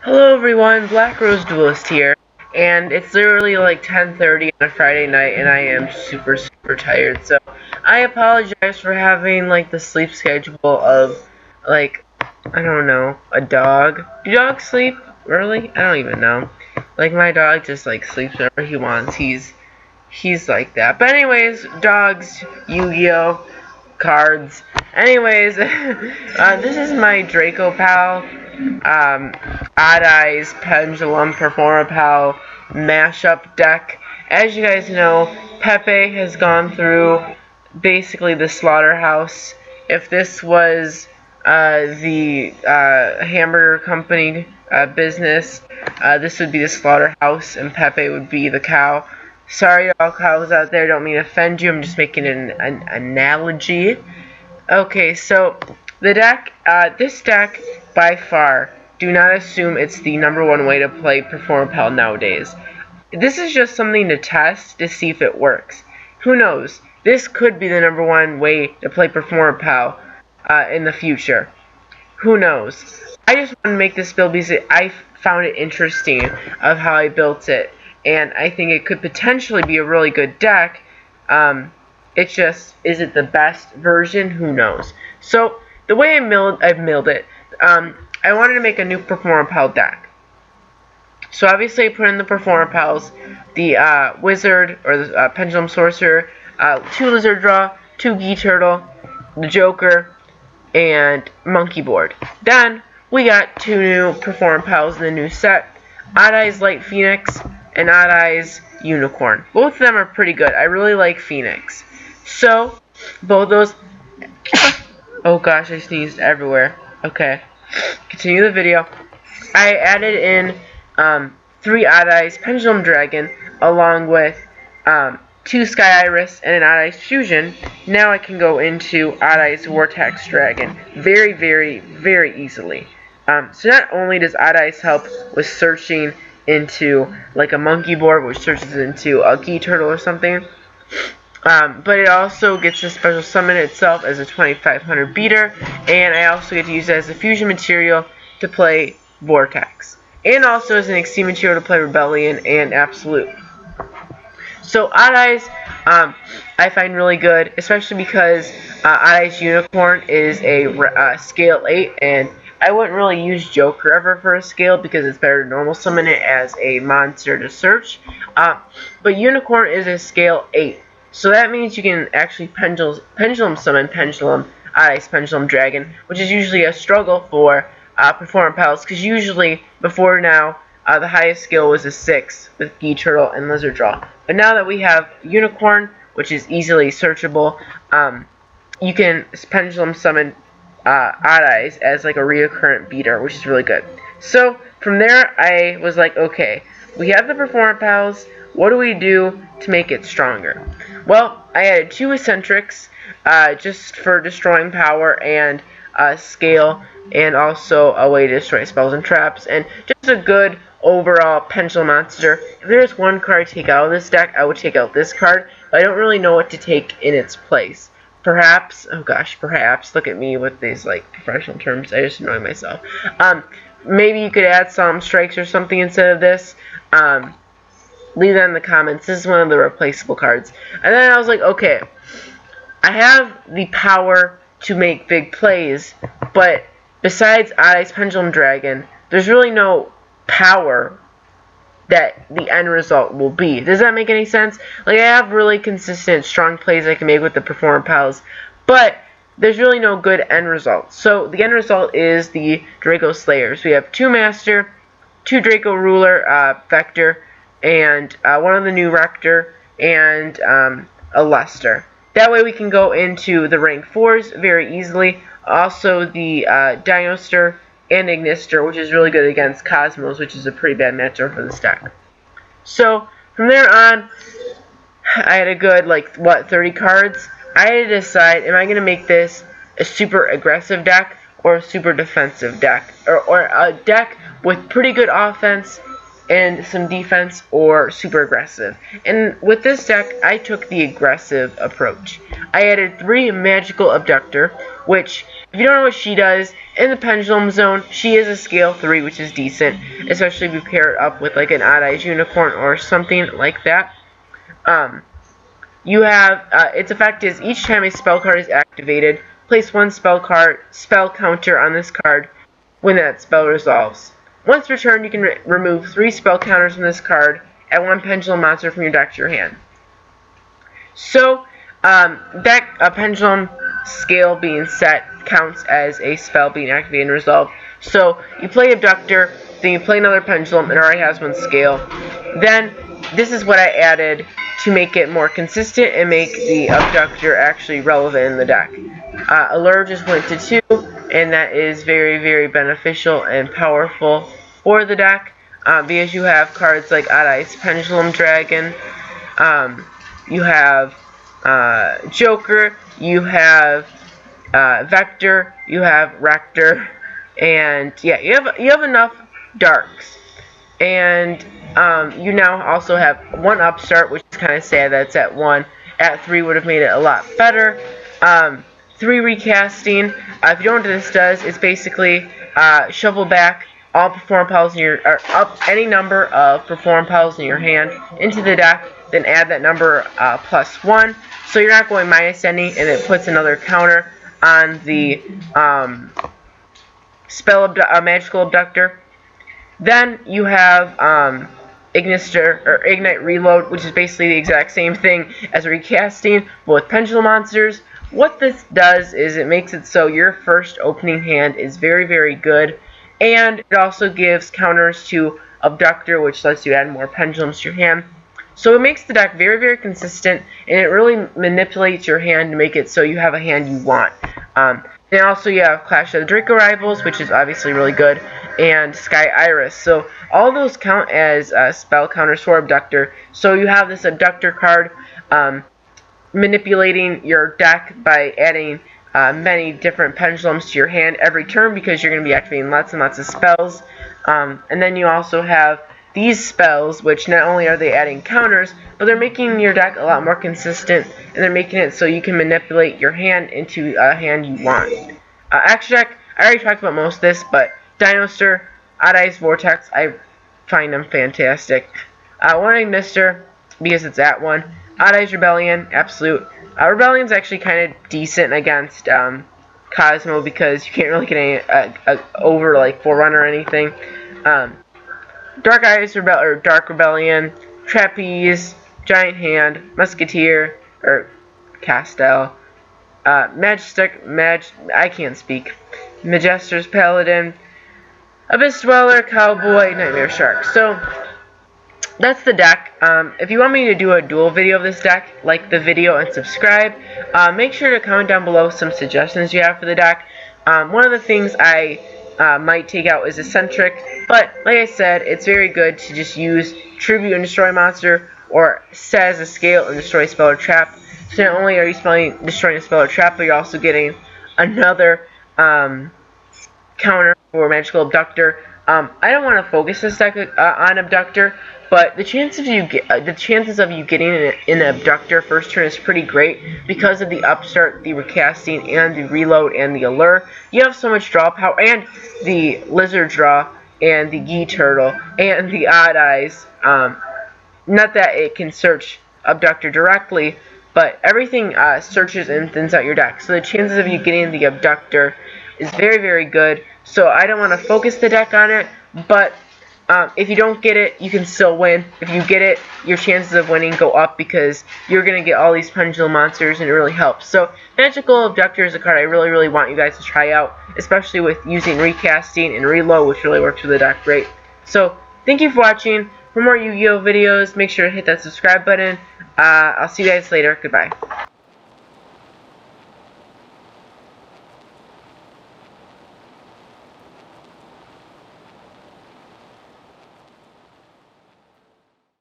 Hello everyone, Black Rose Duelist here, and it's literally like 10:30 on a Friday night, and I am super tired. So I apologize for having like the sleep schedule of like I don't know, a dog. Do dogs sleep early? I don't even know. Like my dog just like sleeps whenever he wants. He's like that. But anyways, dogs, Yu-Gi-Oh, cards. Anyways, this is my Draco Pal, Odd Eyes, Pendulum, Performapal mashup deck. As you guys know, Pepe has gone through basically the slaughterhouse. If this was the hamburger company business, this would be the slaughterhouse, and Pepe would be the cow. Sorry, all cows out there. Don't mean to offend you. I'm just making an analogy. Okay, so the deck, this deck, by far, do not assume it's the #1 way to play Performapal nowadays. This is just something to test to see if it works. Who knows? This could be the #1 way to play Performapal in the future. Who knows? I just want to make this build because I found it interesting of how I built it, and I think it could potentially be a really good deck. It's just, is it the best version? Who knows? So the way I've milled it, I wanted to make a new Performapal deck. So obviously I put in the Performapals, the Wizard or the Pendulum Sorcerer, 2 Lizard Draw, 2 Gi Turtle, the Joker, and Monkey Board. Then we got 2 new Performapals in the new set, Odd Eyes Light Phoenix and Odd Eyes Unicorn. Both of them are pretty good. I really like Phoenix. So both those. Oh gosh, I sneezed everywhere. Okay, continue the video. I added in 3 Odd Eyes Pendulum Dragon along with 2 Sky Iris and an Odd Eyes Fusion. Now I can go into Odd Eyes Vortex Dragon very easily. So not only does Odd Eyes help with searching into like a monkey board, which searches into a Gi Turtle or something, but it also gets a special summon itself as a 2500 beater, and I also get to use it as a fusion material to play Vortex, and also as an Extreme material to play Rebellion and Absolute. So Odd Eyes, I find really good, especially because Odd Eyes Unicorn is a scale 8, and I wouldn't really use Joker ever for a scale because it's better to normal summon it as a monster to search. But Unicorn is a scale 8. So that means you can actually pendulum summon Odd Eyes Pendulum Dragon, which is usually a struggle for Performapals, because usually, before now, the highest skill was a 6 with Gi Turtle and Lizard Draw. But now that we have Unicorn, which is easily searchable, you can pendulum summon Odd Eyes as like a reoccurrent beater, which is really good. So from there, I was like, okay, we have the Performapals. What do we do to make it stronger? Well, I added 2 eccentrics just for destroying power and scale, and also a way to destroy spells and traps, and just a good overall pendulum monster. If there's one card to take out of this deck, I would take out this card, but I don't really know what to take in its place. Perhaps, oh gosh, perhaps, look at me with these like professional terms, I just annoy myself. Maybe you could add some strikes or something instead of this. Leave that in the comments. This is one of the replaceable cards. And then I was like, okay, I have the power to make big plays, but besides Odd Eyes Pendulum Dragon, there's really no power that the end result will be. Does that make any sense? Like, I have really consistent, strong plays I can make with the Performapals, but there's really no good end result. So the end result is the Draco Slayers. We have 2 Master, 2 Draco Ruler Vector, and 1 of the new Rector, and a Lester. That way we can go into the rank 4s very easily. Also the Dinoster and Ignister, which is really good against Cosmos, which is a pretty bad matchup for this deck. So from there on, I had a good, like, 30 cards. I had to decide, am I going to make this a super aggressive deck or a super defensive deck? Or a deck with pretty good offense and some defense, or super aggressive. And with this deck, I took the aggressive approach. I added 3 Magical Abductor, which, If you don't know what she does, in the Pendulum Zone, she is a scale 3, which is decent, especially if you pair it up with like an Odd Eyes Unicorn or something like that. You have, its effect is each time a spell card is activated, place one spell counter on this card when that spell resolves. Once returned, you can remove 3 spell counters from this card, add 1 pendulum monster from your deck to your hand. So, that pendulum scale being set counts as a spell being activated and resolved. So, you play Abductor, then you play another pendulum, it already has 1 scale. Then, this is what I added to make it more consistent and make the Abductor actually relevant in the deck. Allure just went to 2, and that is very, very beneficial and powerful for the deck, because you have cards like Odd Eyes Pendulum Dragon, you have Joker, you have Vector, you have Rector, and yeah, you have enough darks. And you now also have 1 upstart, which is kind of sad that it's at 1. At 3 would have made it a lot better. 3 recasting. If you don't know what this does, it's basically shuffle back all Performapals in your, or up any number of Performapals in your hand into the deck, then add that number +1. So you're not going minus any, and it puts another counter on the magical abductor. Then you have Ignite Reload, which is basically the exact same thing as recasting, but with pendulum monsters. What this does is it makes it so your first opening hand is very, very good, and it also gives counters to Abductor, which lets you add more pendulums to your hand. So it makes the deck very, very consistent, and it really manipulates your hand to make it so you have a hand you want. And also you have Clash of the Draco Rivals, which is obviously really good, and Sky Iris. So all those count as spell counters for Abductor. So you have this Abductor card manipulating your deck by adding many different pendulums to your hand every turn, because you're going to be activating lots and lots of spells. And then you also have these spells, which not only are they adding counters, but they're making your deck a lot more consistent, and they're making it so you can manipulate your hand into a hand you want. Action deck, I already talked about most of this, but Dinoster, Odd Eyes Vortex, I find them fantastic. Warning Mister, because it's at 1. Odd Eyes Rebellion, absolute. Rebellion's actually kind of decent against Cosmo, because you can't really get any over like Forerunner or anything. Dark Rebellion, Trapeze, Giant Hand, Musketeer, or Castel, I can't speak, Majester's Paladin, Abyss Dweller, Cowboy, Nightmare Shark. So, that's the deck. If you want me to do a dual video of this deck, like the video and subscribe. Make sure to comment down below some suggestions you have for the deck. One of the things I might take out is Eccentric, but like I said, it's very good to just use Tribute and Destroy Monster, or set as a scale and destroy spell or trap. So not only are you destroying a spell or trap, but you're also getting another counter for Magical Abductor. I don't want to focus this deck on Abductor, but the chances of you getting an Abductor first turn is pretty great because of the upstart, the recasting, and the reload, and the allure. You have so much draw power, and the lizard draw, and the Gee Turtle, and the Odd Eyes. Not that it can search Abductor directly, but everything searches and thins out your deck. So the chances of you getting the Abductor is very, very good. So I don't want to focus the deck on it, but if you don't get it, you can still win. If you get it, your chances of winning go up, because you're going to get all these pendulum monsters, and it really helps. So Magical Abductor is a card I really, really want you guys to try out, especially with using recasting and reload, which really works with the deck great. So thank you for watching. For more Yu-Gi-Oh videos, make sure to hit that subscribe button. I'll see you guys later. Goodbye.